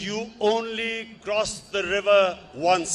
you only cross the river once.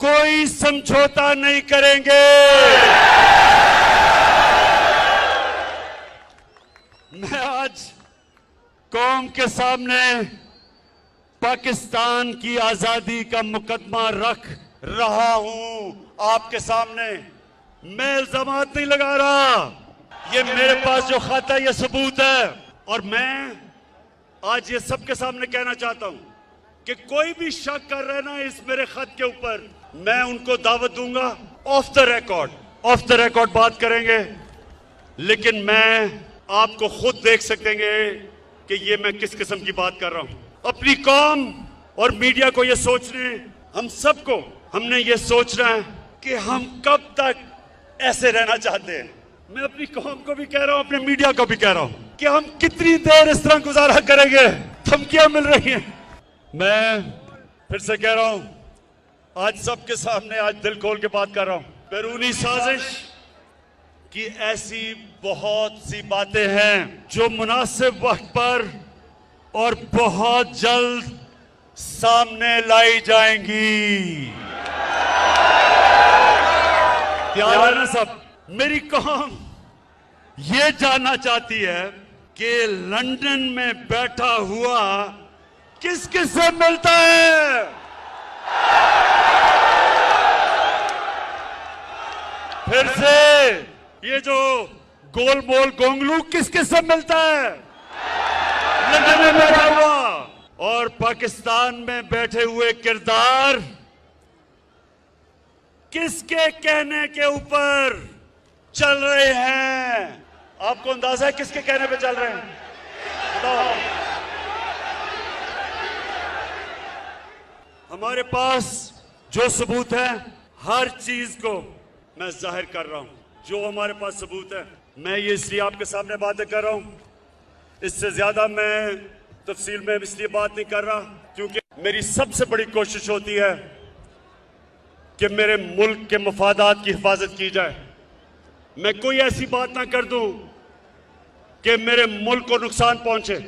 कोई समझौता नहीं करेंगे। मैं आज कौम के सामने पाकिस्तान की आजादी का मुकदमा रख रहा हूं आपके सामने। मैं इल्जामात नहीं लगा रहा, ये मेरे पास जो खत है ये सबूत है। और मैं आज ये सबके सामने कहना चाहता हूं कि कोई भी शक कर रहे ना इस मेरे खत के ऊपर, मैं उनको दावत दूंगा। ऑफ द रिकॉर्ड बात करेंगे, लेकिन मैं आपको खुद देख सकेंगे कि ये मैं किस किस्म की बात कर रहा हूं। अपनी कौम और मीडिया को ये सोचने, हम सबको हमने ये सोचना है कि हम कब तक ऐसे रहना चाहते हैं। मैं अपनी कौम को भी कह रहा हूं, अपने मीडिया को भी कह रहा हूं कि हम कितनी देर इस तरह गुजारा करेंगे। धमकियां मिल रही हैं। मैं फिर से कह रहा हूं, आज सबके सामने आज दिल खोल के बात कर रहा हूं। बैरूनी साजिश की ऐसी बहुत सी बातें हैं जो मुनासिब वक्त पर और बहुत जल्द सामने लाई जाएंगी। तैयार है ना सब? मेरी कौम ये जानना चाहती है कि लंदन में बैठा हुआ किस किस से मिलता है। फिर से ये जो गोल मोल गोंगलू किस किस से मिलता है लंदन में बैठा हुआ, और पाकिस्तान में बैठे हुए किरदार किसके कहने के ऊपर चल रहे हैं। आपको अंदाजा है किसके कहने पे चल रहे हैं? बताओ। हमारे पास जो सबूत है हर चीज को मैं जाहिर कर रहा हूं। जो हमारे पास सबूत है मैं ये इसलिए आपके सामने बातें कर रहा हूं, इससे ज्यादा मैं तफसील में इसलिए बात नहीं कर रहा क्योंकि मेरी सबसे बड़ी कोशिश होती है कि मेरे मुल्क के मफादात की हिफाजत की जाए। मैं कोई ऐसी बात ना कर दूं कि मेरे मुल्क को नुकसान पहुंचे।